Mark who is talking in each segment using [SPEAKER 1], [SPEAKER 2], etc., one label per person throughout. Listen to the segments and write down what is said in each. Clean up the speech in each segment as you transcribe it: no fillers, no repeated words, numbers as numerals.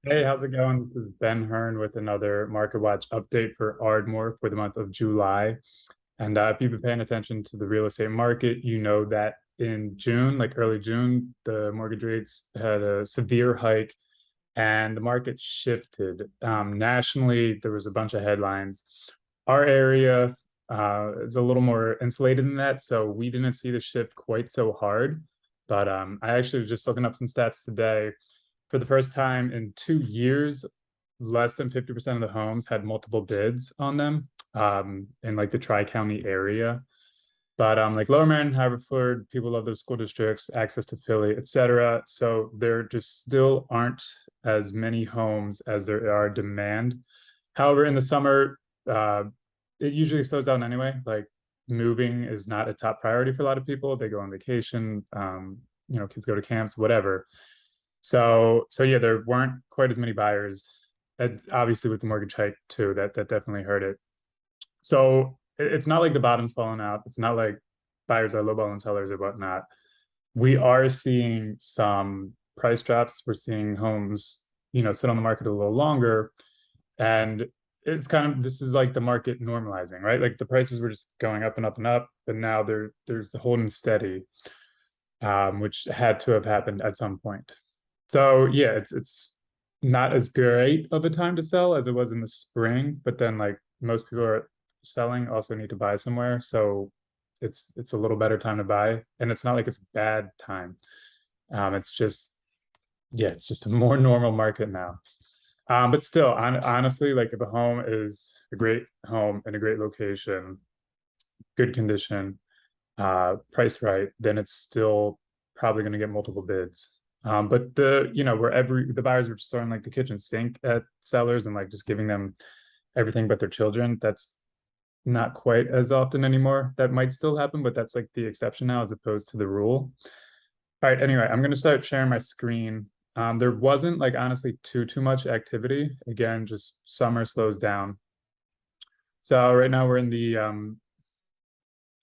[SPEAKER 1] Hey, how's it going? This is Ben Hearn with another Market Watch update for Ardmore for the month of July. And if you've been paying attention to the real estate market, you know that in June, like early June, the mortgage rates had a severe hike and the market shifted. Nationally, there was a bunch of headlines. Our area is a little more insulated than that, so we didn't see the shift quite so hard. But I actually was just looking up some stats today. For the first time in 2 years, less than 50% of the homes had multiple bids on them in like the Tri-County area. But like Lower Marion, Haverford, people love those school districts, access to Philly, et cetera. So there just still aren't as many homes as there are demand. However, in the summer, uh, it usually slows down anyway. Like moving is not a top priority for a lot of people. They go on vacation, kids go to camps, whatever. So yeah, there weren't quite as many buyers. And obviously with the mortgage hike too, that definitely hurt it. So it's not like the bottom's falling out. It's not like buyers are lowballing sellers or whatnot. We are seeing some price drops. We're seeing homes, sit on the market a little longer. And it's kind of this is like the market normalizing, right? Like the prices were just going up and up and up, but now there's holding steady, which had to have happened at some point. So yeah, it's not as great of a time to sell as it was in the spring, but then like most people are selling also need to buy somewhere. So it's a little better time to buy. And it's not like it's a bad time. It's just yeah, it's just a more normal market now. But still, honestly, like if a home is a great home in a great location, good condition, priced right, then it's still probably going to get multiple bids. But where the buyers were just throwing like the kitchen sink at sellers and like just giving them everything but their children, that's not quite as often anymore. That might still happen, but that's like the exception now as opposed to the rule. All right, anyway, I'm going to start sharing my screen. There wasn't like honestly too much activity. Again, just summer slows down. So right now we're in the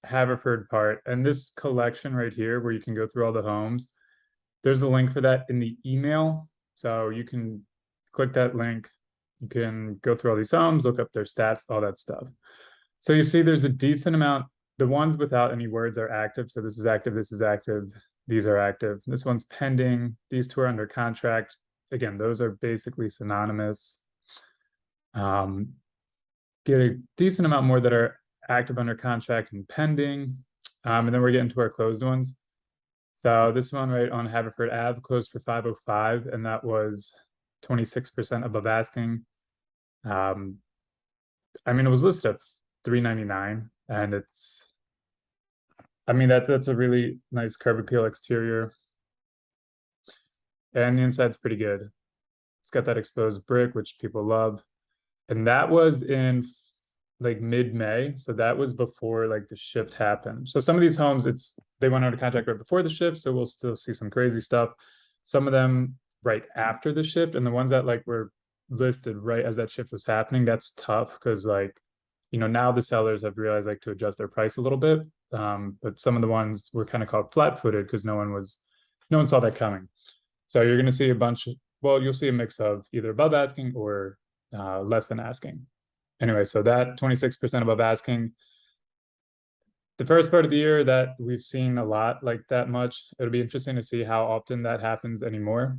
[SPEAKER 1] Haverford part, and this collection right here where you can go through all the homes, there's a link for that in the email. So you can click that link. You can go through all these homes, look up their stats, all that stuff. So you see there's a decent amount. The ones without any words are active. So this is active, this is active, these are active. This one's pending. These two are under contract. Again, those are basically synonymous. Get a decent amount more that are active under contract and pending. And then we're getting to our closed ones. So this one right on Haverford Ave closed for 505, and that was 26% above asking. Um, I mean, it was listed at 399, and that's a really nice curb appeal exterior, and the inside's pretty good. It's got that exposed brick, which people love, and that was in like mid-May, so that was before like the shift happened. So some of these homes, they went under contract right before the shift, so we'll still see some crazy stuff. Some of them right after the shift, and the ones that like were listed right as that shift was happening, that's tough because like now the sellers have realized like to adjust their price a little bit. But some of the ones were kind of called flat-footed because no one saw that coming. So you're going to see you'll see a mix of either above asking or less than asking. Anyway, so that 26% above asking. The first part of the year that we've seen a lot like that much. It'll be interesting to see how often that happens anymore.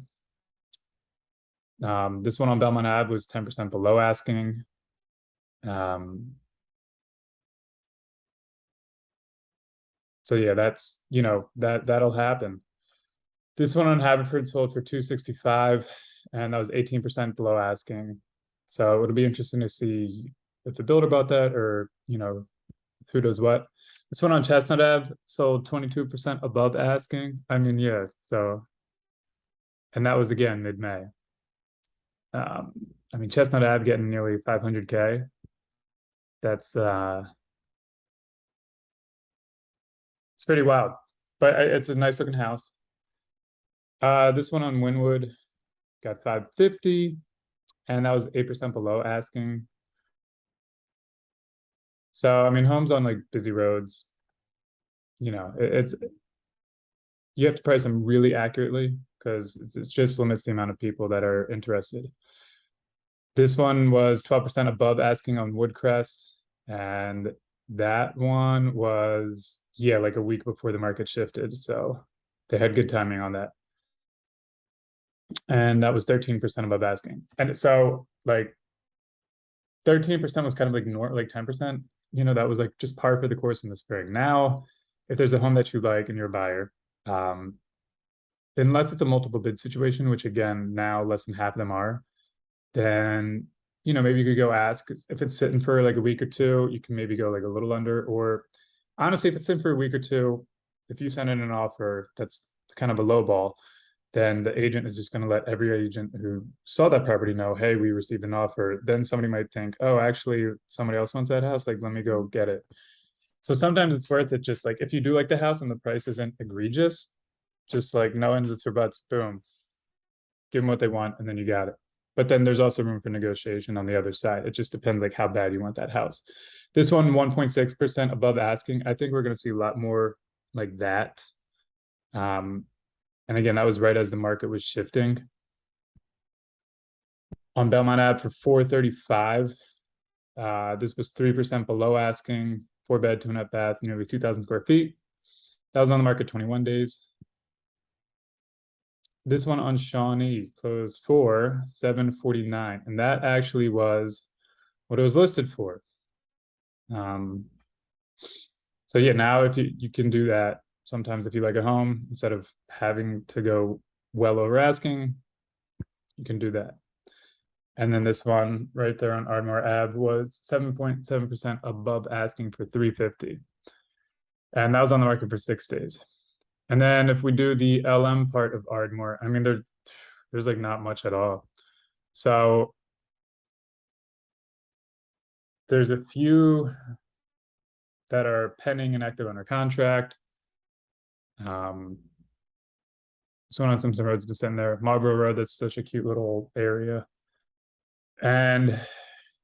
[SPEAKER 1] This one on Belmont Ave was 10% below asking. So yeah, that'll happen. This one on Haverford sold for 265, and that was 18% below asking. So it'll be interesting to see if the builder bought that or who does what. This one on Chestnut Ave sold 22% above asking. I mean, yeah, so and that was again mid-May. I mean, Chestnut Ave getting nearly 500K. That's it's pretty wild, but it's a nice looking house. This one on Wynwood got 550, and that was 8% below asking. So I mean, homes on like busy roads, it's you have to price them really accurately because it just limits the amount of people that are interested. This one was 12% above asking on Woodcrest, and that one was, yeah, like a week before the market shifted. So they had good timing on that. And that was 13% above asking. And so like 13% was kind of like like 10%, that was like just par for the course in the spring. Now, if there's a home that you like and you're a buyer, unless it's a multiple bid situation, which again, now less than half of them are, then maybe you could go ask. If it's sitting for like a week or two, you can maybe go like a little under. Or honestly, if it's in for a week or two, if you send in an offer that's kind of a low ball, then the agent is just going to let every agent who saw that property know, hey, we received an offer. Then somebody might think, oh, actually somebody else wants that house, like let me go get it. So sometimes it's worth it, just like if you do like the house and the price isn't egregious, just like no ends or buts, boom, give them what they want and then you got it. But then there's also room for negotiation on the other side. It just depends like how bad you want that house. This one, 1.6% above asking. I think we're going to see a lot more like that. And again, that was right as the market was shifting. On Belmont Ave for 435, this was 3% below asking, 4-bed, 2.5 bath, nearly 2,000 square feet. That was on the market 21 days. This one on Shawnee closed for 749, and that actually was what it was listed for. So yeah, now if you can do that, sometimes if you like a home, instead of having to go well over asking, you can do that. And then this one right there on Ardmore Ave was 7.7% above asking for 350. And that was on the market for 6 days. And then if we do the LM part of Ardmore, I mean, there's like not much at all. So there's a few that are pending and active under contract. So on Simpson Road's just in there. Marlborough Road, that's such a cute little area. And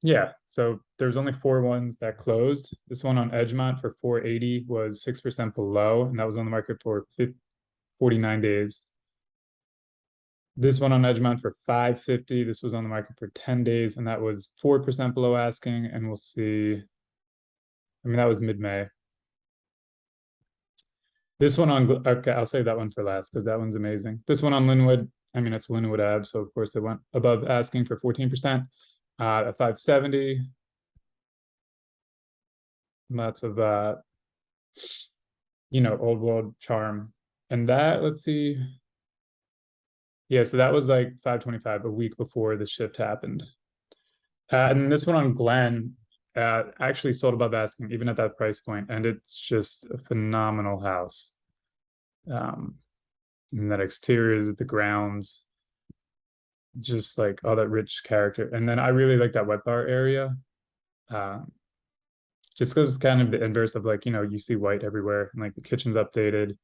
[SPEAKER 1] yeah, so there's only 4 ones that closed. This one on Edgemont for 480 was 6% below, and that was on the market for 49 days. This one on Edgemont for 550. This was on the market for 10 days, and that was 4% below asking. And we'll see. I mean, that was mid-May. This one on, okay, I'll save that one for last because that one's amazing. This one on Linwood, I mean, it's Linwood Ave, so of course it went above asking for 14%, at 570. Lots of, old world charm. And that, let's see. Yeah, so that was like 525 a week before the shift happened. And this one on Glen actually sold above asking, even at that price point, and it's just a phenomenal house. And that exterior is the grounds, just like all that rich character. And then I really like that wet bar area. Just because it's kind of the inverse of like, you see white everywhere, and like the kitchen's updated.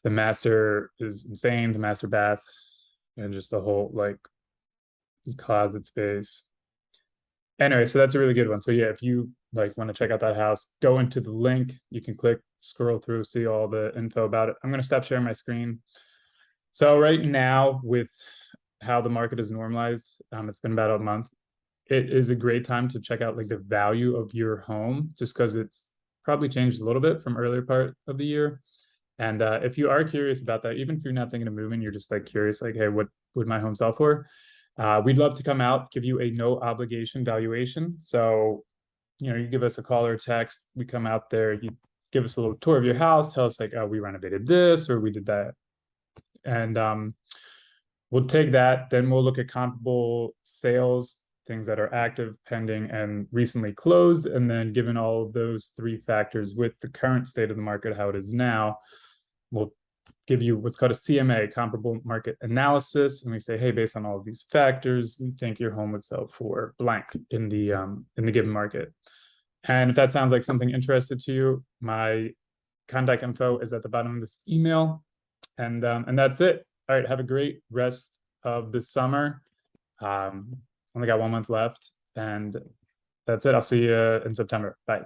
[SPEAKER 1] The master is insane, the master bath, and just the whole like closet space. Anyway, so that's a really good one. So yeah, if you like want to check out that house, go into the link. You can click, scroll through, see all the info about it. I'm going to stop sharing my screen. So right now, with how the market is normalized, it's been about a month. It is a great time to check out like the value of your home, just because it's probably changed a little bit from earlier part of the year. And if you are curious about that, even if you're not thinking of moving, you're just like curious, like, hey, what would my home sell for? We'd love to come out, give you a no obligation valuation. So, you give us a call or a text, we come out there, you give us a little tour of your house, tell us like, oh, we renovated this or we did that. And we'll take that, then we'll look at comparable sales, things that are active, pending, and recently closed. And then given all of those 3 factors with the current state of the market, how it is now, we'll give you what's called a CMA, comparable market analysis, and we say, hey, based on all of these factors, we think your home would sell for blank in the given market. And if that sounds like something interested to you, my contact info is at the bottom of this email, and that's it. All right, have a great rest of the summer. Only got 1 month left, and that's it. I'll see you in September. Bye.